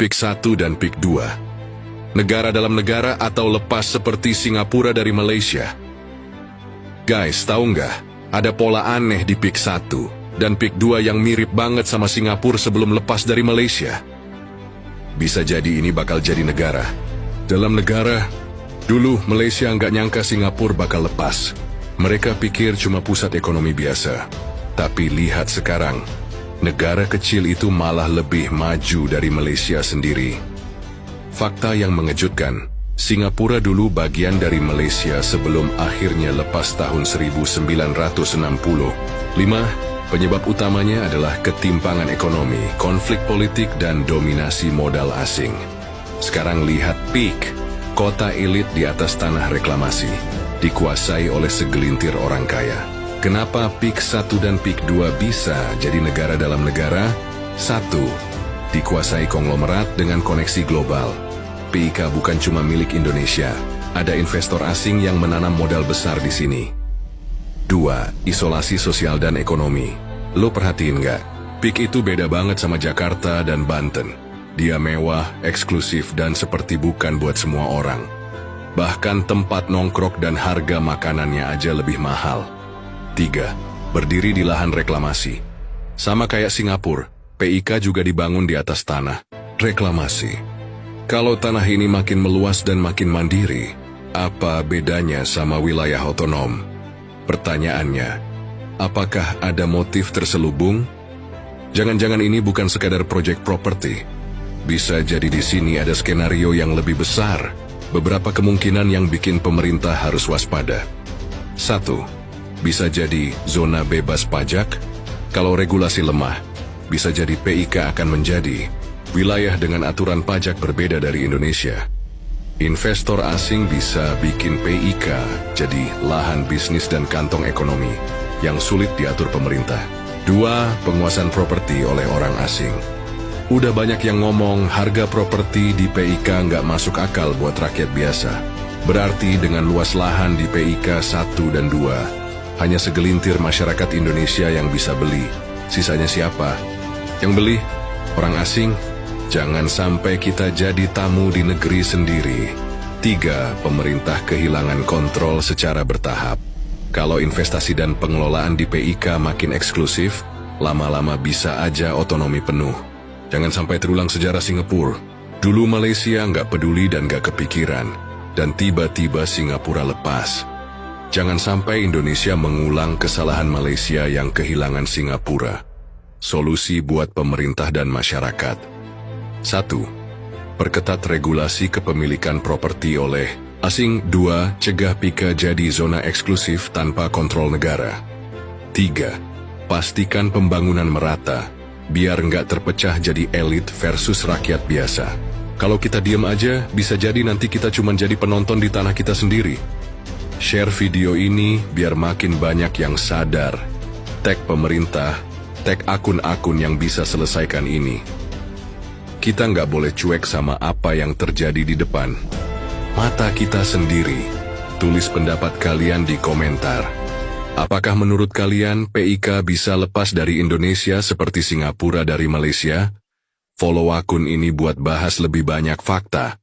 PIK 1 dan PIK 2. Negara dalam negara atau lepas seperti Singapura dari Malaysia. Guys, tahu nggak? Ada pola aneh di PIK 1 dan PIK 2 yang mirip banget sama Singapura sebelum lepas dari Malaysia. Bisa jadi ini bakal jadi negara. Dalam negara, dulu Malaysia nggak nyangka Singapura bakal lepas. Mereka pikir cuma pusat ekonomi biasa. Tapi lihat sekarang, negara kecil itu malah lebih maju dari Malaysia sendiri. Fakta yang mengejutkan, Singapura dulu bagian dari Malaysia sebelum akhirnya lepas tahun 1960. 5. Penyebab utamanya adalah ketimpangan ekonomi, konflik politik, dan dominasi modal asing. Sekarang lihat PIK, kota elit di atas tanah reklamasi, dikuasai oleh segelintir orang kaya. Kenapa PIK 1 dan PIK 2 bisa jadi negara dalam negara? 1. Dikuasai konglomerat dengan koneksi global. PIK bukan cuma milik Indonesia, ada investor asing yang menanam modal besar di sini. 2. Isolasi sosial dan ekonomi. Lo perhatiin nggak? PIK itu beda banget sama Jakarta dan Banten. Dia mewah, eksklusif, dan seperti bukan buat semua orang. Bahkan tempat nongkrok dan harga makanannya aja lebih mahal. 3. Berdiri di lahan reklamasi. Sama kayak Singapura, PIK juga dibangun di atas tanah reklamasi. Kalau tanah ini makin meluas dan makin mandiri, apa bedanya sama wilayah otonom? Pertanyaannya, apakah ada motif terselubung? Jangan-jangan ini bukan sekadar proyek properti. Bisa jadi di sini ada skenario yang lebih besar. Beberapa kemungkinan yang bikin pemerintah harus waspada. 1. Bisa jadi zona bebas pajak. Kalau regulasi lemah, bisa jadi PIK akan menjadi wilayah dengan aturan pajak berbeda dari Indonesia. Investor asing bisa bikin PIK jadi lahan bisnis dan kantong ekonomi yang sulit diatur pemerintah. 2. Penguasaan properti oleh orang asing. Udah banyak yang ngomong harga properti di PIK nggak masuk akal buat rakyat biasa. Berarti dengan luas lahan di PIK 1 dan 2, hanya segelintir masyarakat Indonesia yang bisa beli. Sisanya siapa? Yang beli? Orang asing? Jangan sampai kita jadi tamu di negeri sendiri. 3. Pemerintah kehilangan kontrol secara bertahap. Kalau investasi dan pengelolaan di PIK makin eksklusif, lama-lama bisa aja otonomi penuh. Jangan sampai terulang sejarah Singapura. Dulu Malaysia nggak peduli dan nggak kepikiran, dan tiba-tiba Singapura lepas. Jangan sampai Indonesia mengulang kesalahan Malaysia yang kehilangan Singapura. Solusi buat pemerintah dan masyarakat. 1. Perketat regulasi kepemilikan properti oleh asing. 2. Cegah PIK jadi zona eksklusif tanpa kontrol negara. 3. Pastikan pembangunan merata, biar nggak terpecah jadi elit versus rakyat biasa. Kalau kita diam aja, bisa jadi nanti kita cuma jadi penonton di tanah kita sendiri. Share video ini biar makin banyak yang sadar. Tag pemerintah, tag akun-akun yang bisa selesaikan ini. Kita nggak boleh cuek sama apa yang terjadi di depan mata kita sendiri. Tulis pendapat kalian di komentar. Apakah menurut kalian PIK bisa lepas dari Indonesia seperti Singapura dari Malaysia? Follow akun ini buat bahas lebih banyak fakta.